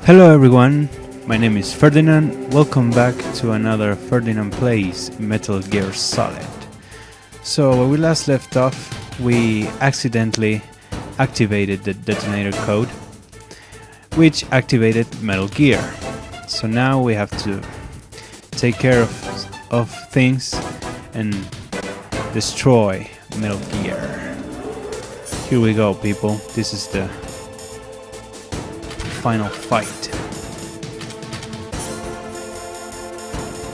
Hello everyone, my name is Ferdinand. Welcome back to another Ferdinand Plays Metal Gear Solid. So where we last left off, we accidentally activated the detonator code, which activated Metal Gear. So now we have to take care of things and destroy Metal Gear. Here we go, people. This is the final fight.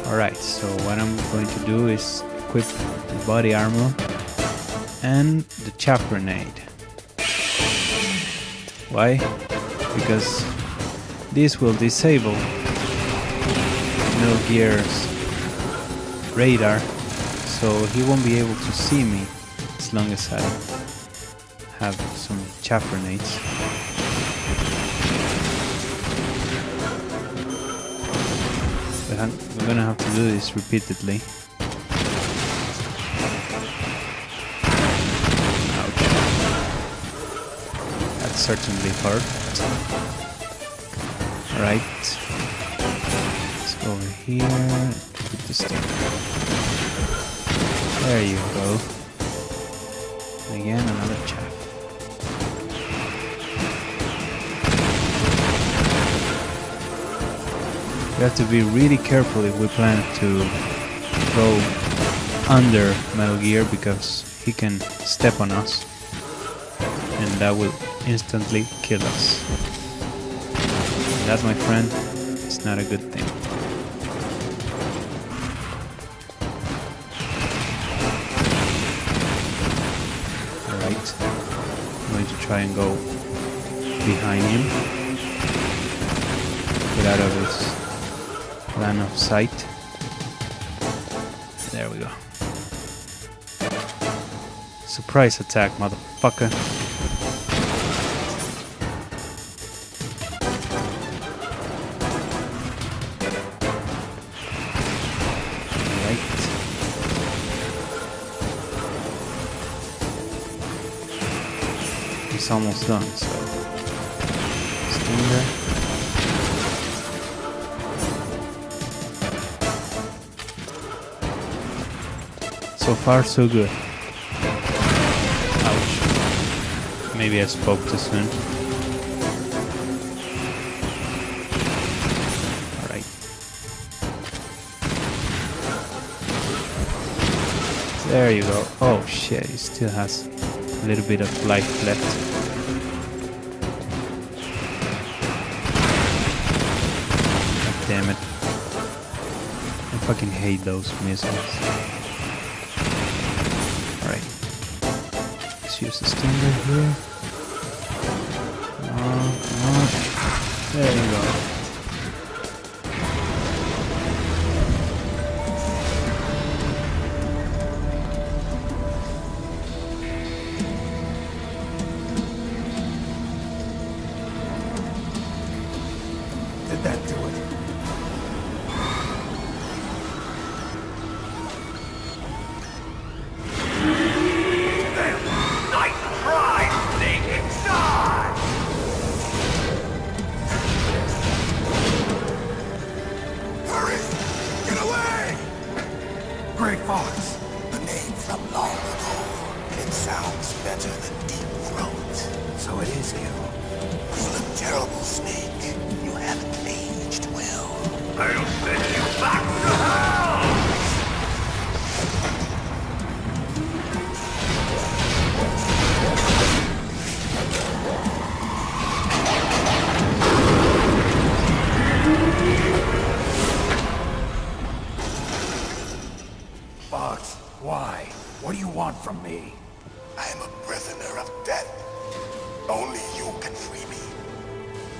Alright, so what I'm going to do is equip the body armor and the chaff grenade. Why? Because this will disable Metal Gear's radar, so he won't be able to see me as long as I have some chaff grenades. We're gonna have to do this repeatedly. Ouch. That's certainly hard. Alright. Let's go over here and put this thing. There you go. And again, another chaff. We have to be really careful if we plan to go under Metal Gear, because he can step on us and that will instantly kill us. And that, my friend, is not a good thing. Alright, I'm going to try and go behind him, get out of his line of sight. There we go. Surprise attack, motherfucker. Alright. He's almost done, so stay there. So far, so good. Ouch. Maybe I spoke too soon. Alright. There you go. Oh shit, he still has a little bit of life left. God damn it. I fucking hate those missiles. Let's use the stinger here. Come on. There you go. Did that do it? Great Fox. A name from long ago. It sounds better than Deep Throat. So it is you. You look terrible, Snake. You haven't aged well. I'll send you back to hell! Fox, why? What do you want from me? I am a prisoner of death. Only you can free me.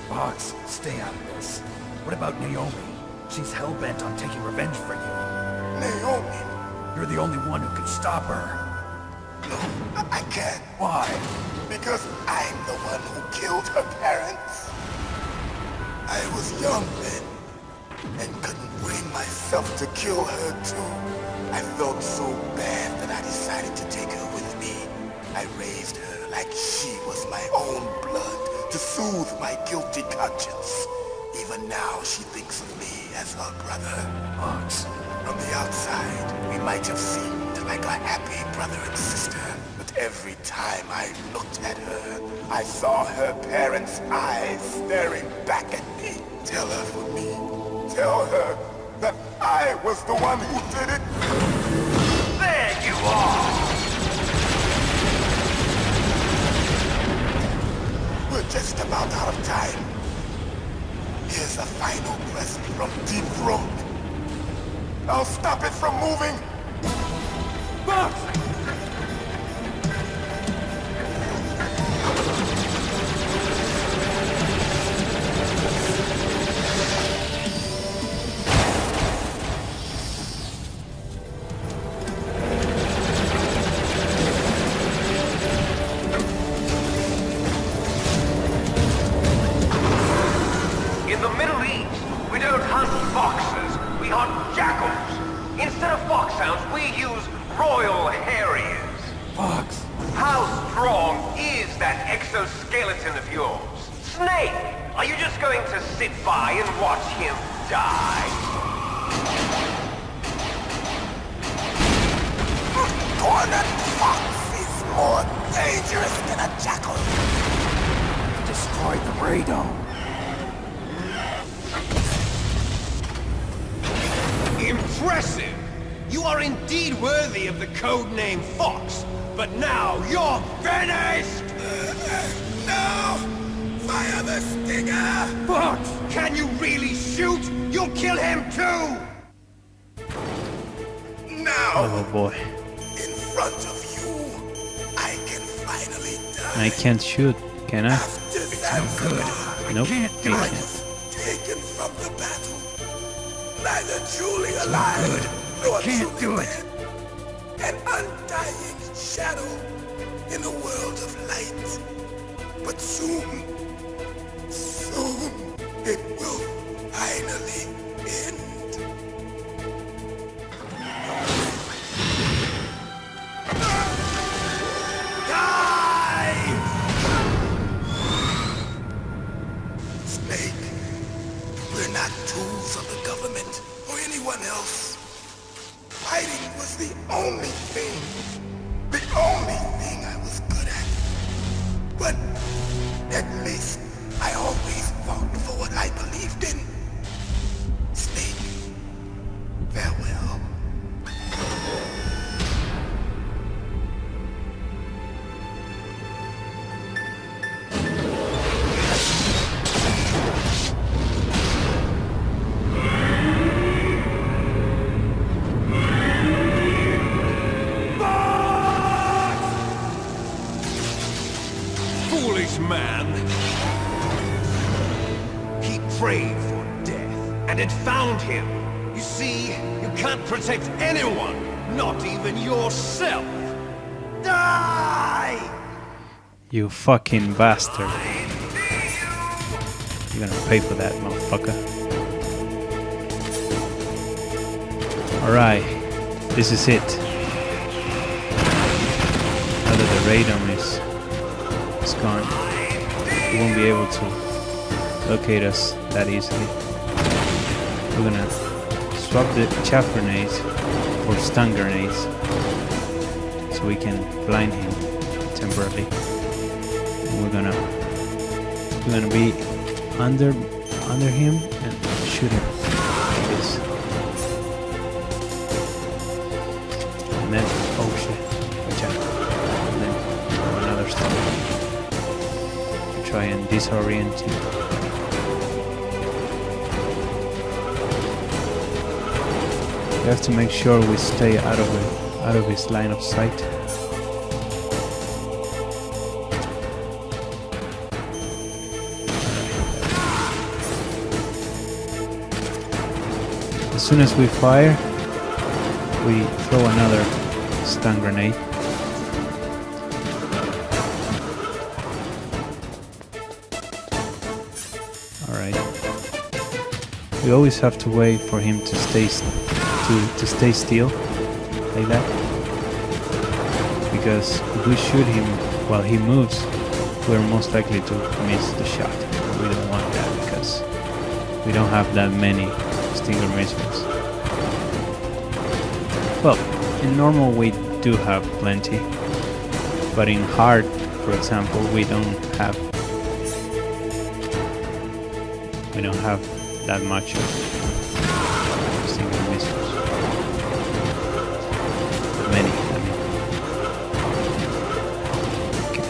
Fox, stay out of this. What about Naomi? She's hell-bent on taking revenge for you. Naomi? You're the only one who can stop her. No, I can't. Why? Because I'm the one who killed her parents. I was young then, and couldn't bring myself to kill her too. I felt so bad that I decided to take her with me. I raised her like she was my own blood to soothe my guilty conscience. now she thinks of me as her brother. Fox, From the outside, we might have seemed like a happy brother and sister, but every time I looked at her, I saw her parents' eyes staring back at me. Tell her for me. Tell her that I was the one who did it. There you are! We're just about out of time. Here's a final present from Deep Road. I'll stop it from moving. Fox! In the Middle East, we don't hunt foxes, we hunt jackals. Instead of foxhounds, we use royal harriers. Fox! How strong is that exoskeleton of yours? Snake, are you just going to sit by and watch him die? Cornered fox is more dangerous than a jackal. Destroyed the radome. Impressive! You are indeed worthy of the code name Fox, but now you're finished! No! Fire the stinger! Fox! Can you really shoot? You'll kill him too! Now, Oh boy. in front of you, I can finally die. I can't shoot, can I? After Zanzibar, Nope, can't do you it. can't. taken from the battle. Neither truly alive, nor can't truly do it. dead. An undying shadow in a world of light. But soon, it will finally end. Die! Snake, we're not tools of the government or anyone else. Fighting was the only thing I was good at. But at least I always fought for what I believed in. Snake, farewell. Foolish man! He prayed for death, and it found him. You see, you can't protect anyone, not even yourself. Die! You fucking bastard. You're gonna pay for that, motherfucker. Alright, this is it. Now that the radome is gone, he won't be able to locate us that easily. We're gonna swap the chaff grenades for stun grenades so we can blind him temporarily. And we're gonna be under him and shoot him like this. And then, oh shit, watch out. And then another stun to try and disorient him. We have to make sure we stay out of his line of sight. As soon as we fire, we throw another stun grenade. Alright. We always have to wait for him to stay still, like that. Because if we shoot him while he moves, we're most likely to miss the shot. We don't want that because We don't have that many Stinger missiles. Well, in normal we do have plenty, but in hard, for example, we don't have that much of Stinger missiles. Many, I mean. Okay.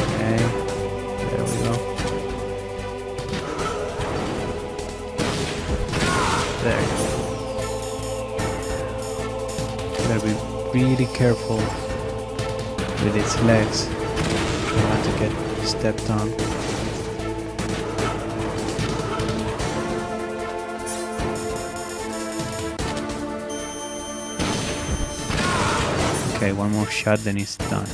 Okay, there we go. There. Gotta be really careful with its legs. Try not to get stepped on. Okay, one more shot, then it's done.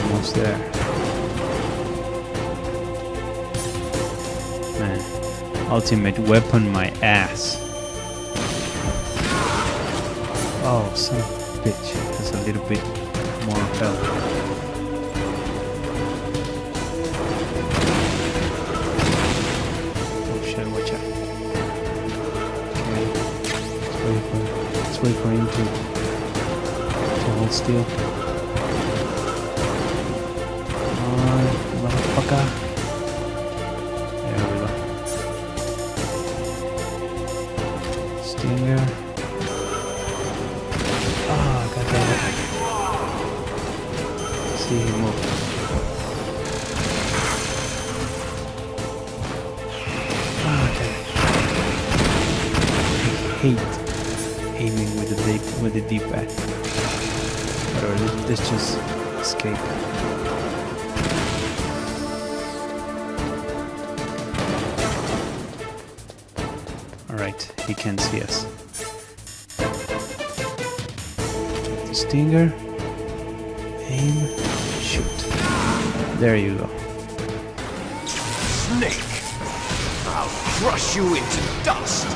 Almost there. Man, ultimate weapon my ass. Oh, son of a bitch. That's a little bit more fell. Watch out. Okay. Let's wait for him to hold still. Come on, motherfucker. There we go. Stinger. Ah, got that. See him move. Hate aiming with the D-pad. Whatever, let's just escape. Alright, he can't see us. The Stinger. Aim. Shoot. There you go. Snake! I'll crush you into dust!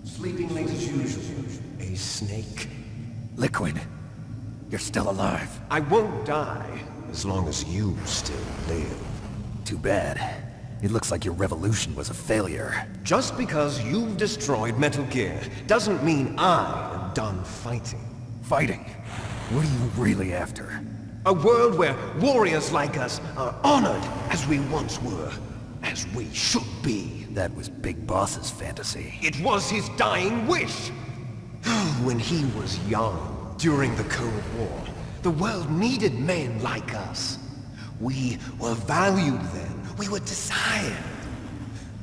Sleeping late as usual. A snake. Liquid, you're still alive. I won't die as long as you still live. Too bad. It looks like your revolution was a failure. Just because you've destroyed Metal Gear doesn't mean I am done fighting. Fighting? What are you really after? A world where warriors like us are honored as we once were, as we should be. That was Big Boss's fantasy. It was his dying wish. When he was young, during the Cold War, the world needed men like us. We were valued then. We were desired.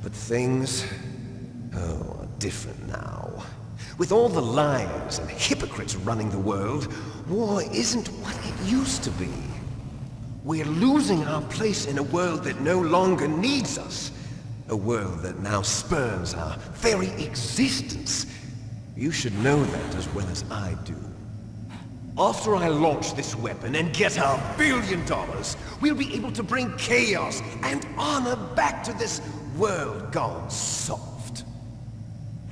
But things, are different now. With all the liars and hypocrites running the world, war isn't what it used to be. We're losing our place in a world that no longer needs us. A world that now spurns our very existence. You should know that as well as I do. After I launch this weapon and get our $1 billion, we'll be able to bring chaos and honor back to this world gone soft.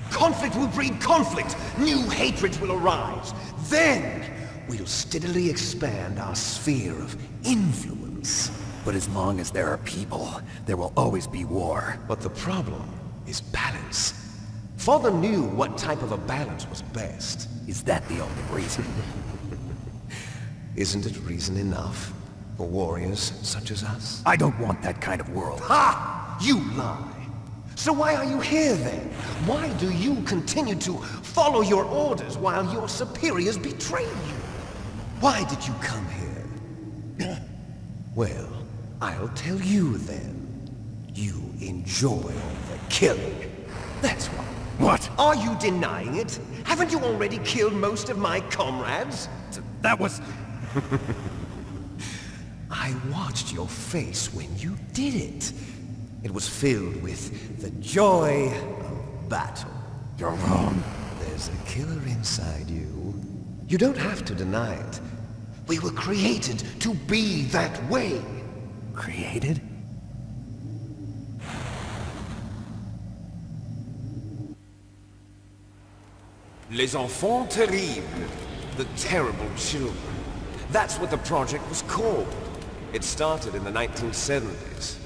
Conflict will breed conflict. New hatreds will arise. Then we'll steadily expand our sphere of influence. But as long as there are people, there will always be war. But the problem is balance. Father knew what type of a balance was best. Is that the only reason? Isn't it reason enough for warriors such as us? I don't want that kind of world. Ha! You lie! So why are you here then? Why do you continue to follow your orders while your superiors betray you? Why did you come here? Well, I'll tell you then. You enjoy the killing. That's why. What? Are you denying it? Haven't you already killed most of my comrades? That was... I watched your face when you did it. It was filled with the joy of battle. You're wrong. There's a killer inside you. You don't have to deny it. We were created to be that way. Created? Les enfants terribles. The terrible children. That's what the project was called. It started in the 1970s.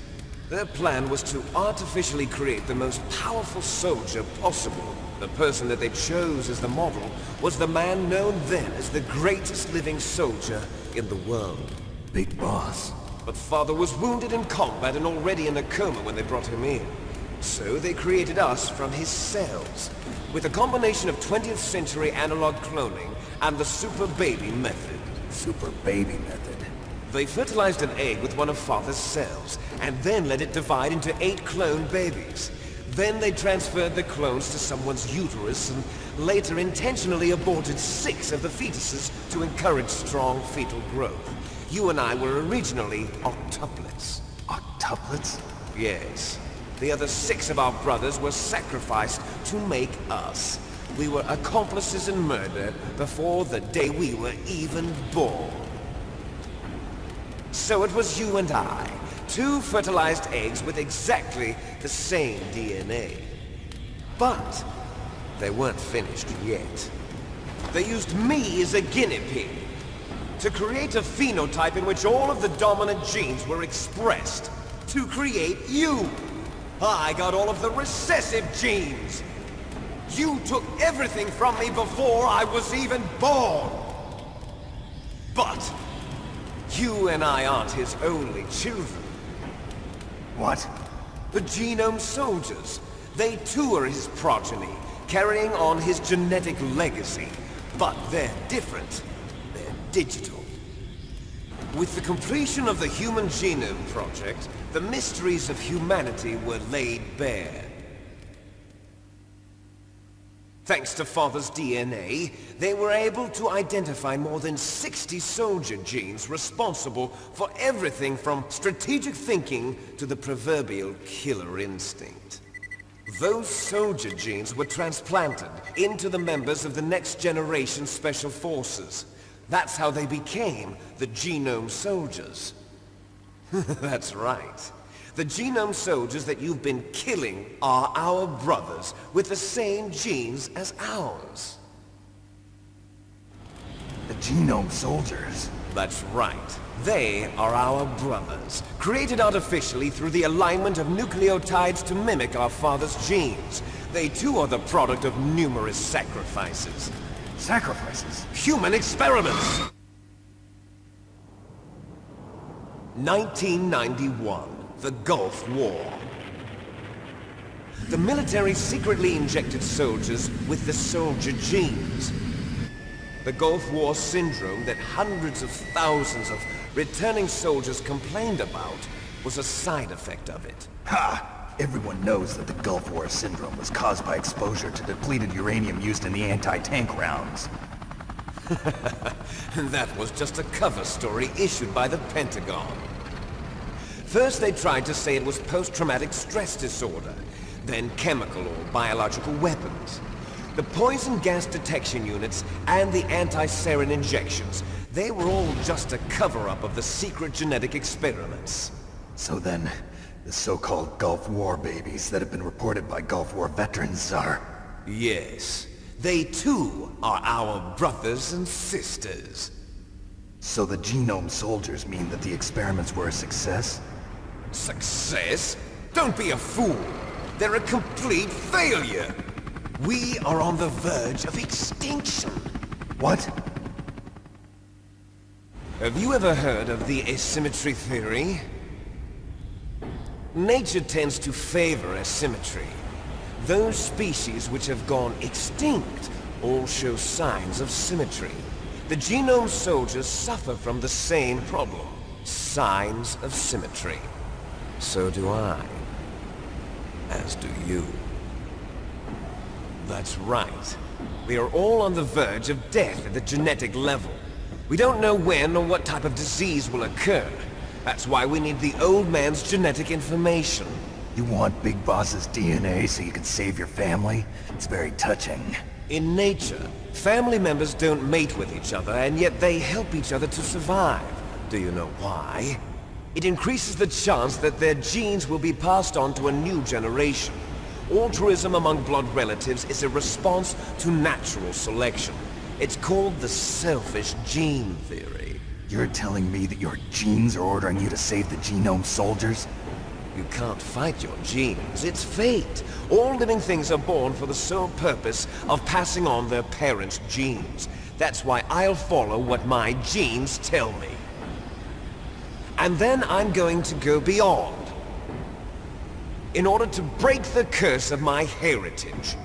Their plan was to artificially create the most powerful soldier possible. The person that they chose as the model was the man known then as the greatest living soldier in the world. Big Boss. But Father was wounded in combat and already in a coma when they brought him in. So they created us from his cells, with a combination of 20th century analog cloning and the super baby method. Super baby method. They fertilized an egg with one of Father's cells, and then let it divide into 8 clone babies. Then they transferred the clones to someone's uterus, and later intentionally aborted 6 of the fetuses to encourage strong fetal growth. You and I were originally octuplets. Octuplets? Yes. The other 6 of our brothers were sacrificed to make us. We were accomplices in murder before the day we were even born. So it was you and I, 2 fertilized eggs with exactly the same DNA. But they weren't finished yet. They used me as a guinea pig to create a phenotype in which all of the dominant genes were expressed. To create you! I got all of the recessive genes! You took everything from me before I was even born! But you and I aren't his only children. What? The genome soldiers. They too are his progeny, carrying on his genetic legacy. But they're different. They're digital. With the completion of the Human Genome Project, the mysteries of humanity were laid bare. Thanks to Father's DNA, they were able to identify more than 60 soldier genes responsible for everything from strategic thinking to the proverbial killer instinct. Those soldier genes were transplanted into the members of the next generation special forces. That's how they became the genome soldiers. That's right. The genome soldiers that you've been killing are our brothers with the same genes as ours. The genome soldiers? That's right. They are our brothers, created artificially through the alignment of nucleotides to mimic our father's genes. They too are the product of numerous sacrifices. Sacrifices? Human experiments! 1991. The Gulf War. The military secretly injected soldiers with the soldier genes. The Gulf War syndrome that hundreds of thousands of returning soldiers complained about was a side effect of it. Ha! Everyone knows that the Gulf War syndrome was caused by exposure to depleted uranium used in the anti-tank rounds. That was just a cover story issued by the Pentagon. First they tried to say it was post-traumatic stress disorder, then chemical or biological weapons. The poison gas detection units and the anti-sarin injections, they were all just a cover-up of the secret genetic experiments. So then, the so-called Gulf War babies that have been reported by Gulf War veterans are... Yes, they too are our brothers and sisters. So the genome soldiers mean that the experiments were a success? Success? Don't be a fool. They're a complete failure. We are on the verge of extinction. What? Have you ever heard of the asymmetry theory? Nature tends to favor asymmetry. Those species which have gone extinct all show signs of symmetry. The genome soldiers suffer from the same problem. Signs of symmetry. So do I. As do you. That's right. We are all on the verge of death at the genetic level. We don't know when or what type of disease will occur. That's why we need the old man's genetic information. You want Big Boss's DNA so you can save your family? It's very touching. In nature, family members don't mate with each other, and yet they help each other to survive. Do you know why? It increases the chance that their genes will be passed on to a new generation. Altruism among blood relatives is a response to natural selection. It's called the selfish gene theory. You're telling me that your genes are ordering you to save the genome soldiers? You can't fight your genes. It's fate. All living things are born for the sole purpose of passing on their parents' genes. That's why I'll follow what my genes tell me. And then I'm going to go beyond. In order to break the curse of my heritage.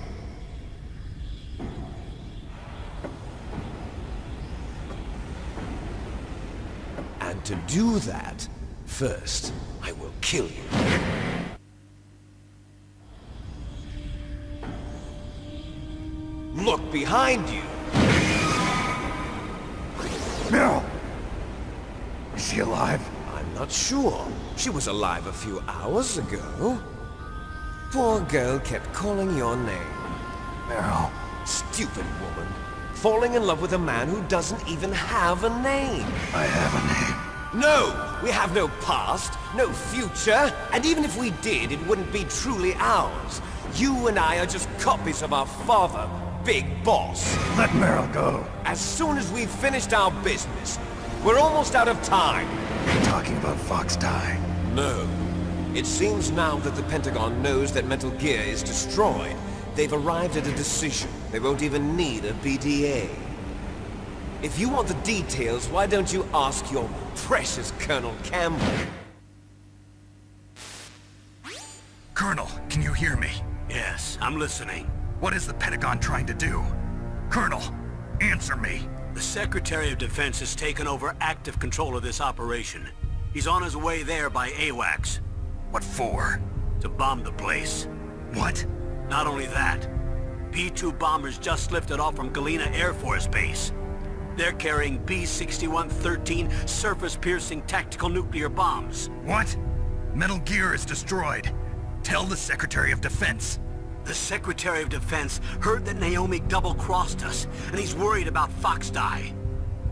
And to do that, first, I will kill you. Look behind you! Meryl! Is she alive? I'm not sure. She was alive a few hours ago. Poor girl kept calling your name. Meryl. Stupid woman. Falling in love with a man who doesn't even have a name. I have a name. No! We have no past, no future, and even if we did, it wouldn't be truly ours. You and I are just copies of our father, Big Boss. Let Meryl go. As soon as we've finished our business, we're almost out of time. You're talking about Fox Die. No. It seems now that the Pentagon knows that Metal Gear is destroyed. They've arrived at a decision. They won't even need a BDA. If you want the details, why don't you ask your precious Colonel Campbell? Colonel, can you hear me? Yes, I'm listening. What is the Pentagon trying to do? Colonel, answer me. The Secretary of Defense has taken over active control of this operation. He's on his way there by AWACS. What for? To bomb the place. What? Not only that, P-2 bombers just lifted off from Galena Air Force Base. They're carrying B-6113 surface-piercing tactical nuclear bombs. What? Metal Gear is destroyed. Tell the Secretary of Defense. The Secretary of Defense heard that Naomi double-crossed us, and he's worried about Fox Die.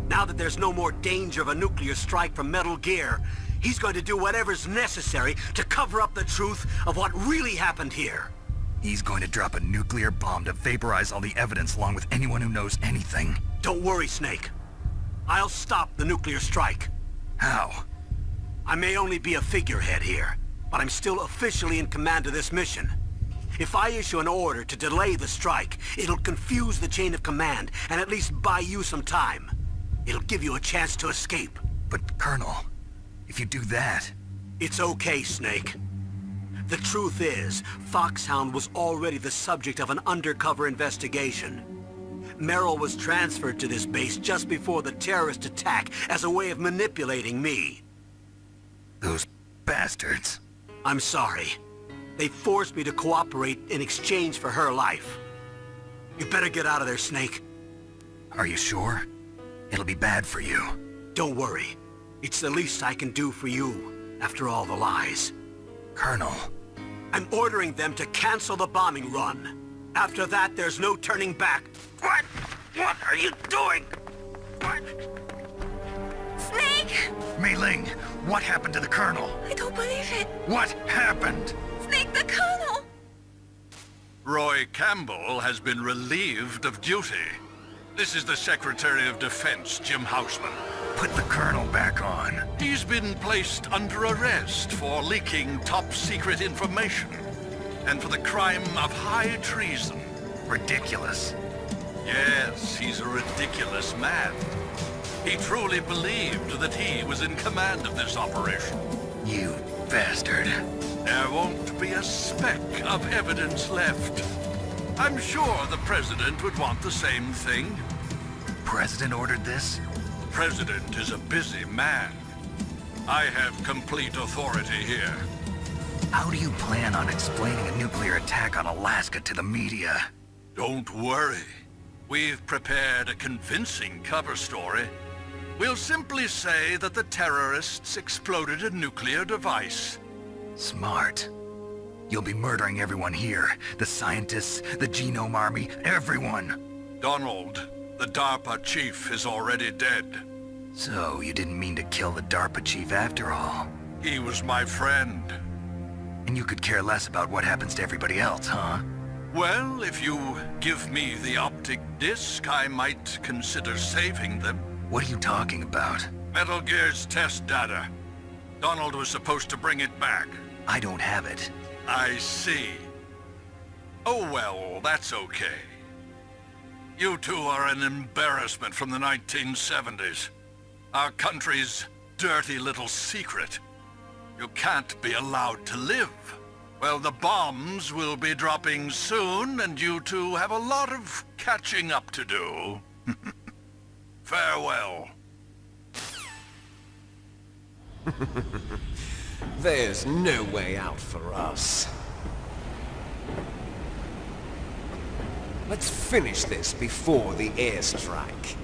Now that there's no more danger of a nuclear strike from Metal Gear, he's going to do whatever's necessary to cover up the truth of what really happened here. He's going to drop a nuclear bomb to vaporize all the evidence along with anyone who knows anything. Don't worry, Snake. I'll stop the nuclear strike. How? I may only be a figurehead here, but I'm still officially in command of this mission. If I issue an order to delay the strike, it'll confuse the chain of command and at least buy you some time. It'll give you a chance to escape. But, Colonel, if you do that... It's okay, Snake. The truth is, Foxhound was already the subject of an undercover investigation. Merrill was transferred to this base just before the terrorist attack as a way of manipulating me. Those bastards. I'm sorry. They forced me to cooperate in exchange for her life. You better get out of there, Snake. Are you sure? It'll be bad for you. Don't worry. It's the least I can do for you, after all the lies. Colonel. I'm ordering them to cancel the bombing run. After that, there's no turning back. What? What are you doing? What? Snake! Mei Ling, what happened to the Colonel? I don't believe it. What happened? Snake, the Colonel! Roy Campbell has been relieved of duty. This is the Secretary of Defense, Jim Houseman. put the Colonel back on? He's been placed under arrest for leaking top-secret information and for the crime of high treason. Ridiculous. Yes, he's a ridiculous man. He truly believed that he was in command of this operation. You bastard. There won't be a speck of evidence left. I'm sure the President would want the same thing. President ordered this? President is a busy man. I have complete authority here. How do you plan on explaining a nuclear attack on Alaska to the media? Don't worry. We've prepared a convincing cover story. We'll simply say that the terrorists exploded a nuclear device. Smart. You'll be murdering everyone here. The scientists, the Genome Army, everyone. Donald, the DARPA chief, is already dead. So, you didn't mean to kill the DARPA chief after all. He was my friend. And you could care less about what happens to everybody else, huh? Well, if you give me the optic disc, I might consider saving them. What are you talking about? Metal Gear's test data. Donald was supposed to bring it back. I don't have it. I see. Oh well, that's okay. You two are an embarrassment from the 1970s. Our country's dirty little secret. You can't be allowed to live. Well, the bombs will be dropping soon, and you two have a lot of catching up to do. Farewell. There's no way out for us. Let's finish this before the airstrike.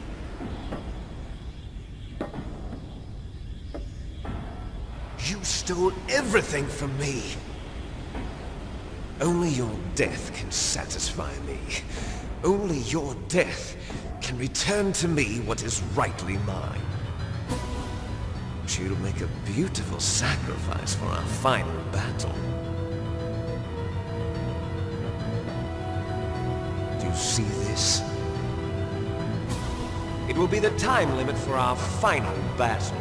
You stole everything from me. Only your death can satisfy me. Only your death can return to me what is rightly mine. But you'll make a beautiful sacrifice for our final battle. Do you see this? It will be the time limit for our final battle.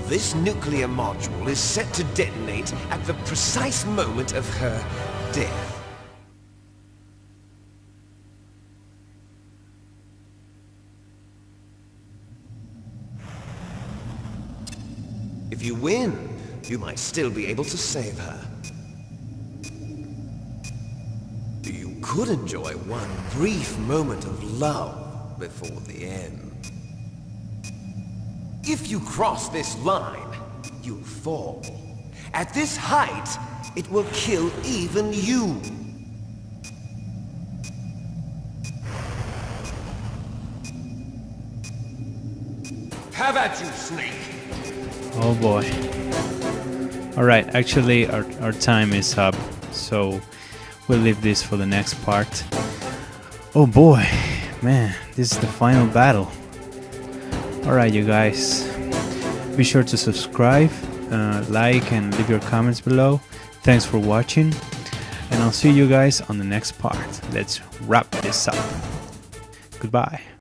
This nuclear module is set to detonate at the precise moment of her death. If you win, you might still be able to save her. You could enjoy one brief moment of love before the end. If you cross this line, you'll fall. At this height, it will kill even you. Have at you, Snake! Oh boy. Alright, actually our time is up, so we'll leave this for the next part. Oh boy, man, this is the final battle. Alright you guys, be sure to subscribe, like and leave your comments below. Thanks for watching, and I'll see you guys on the next part. Let's wrap this up. Goodbye.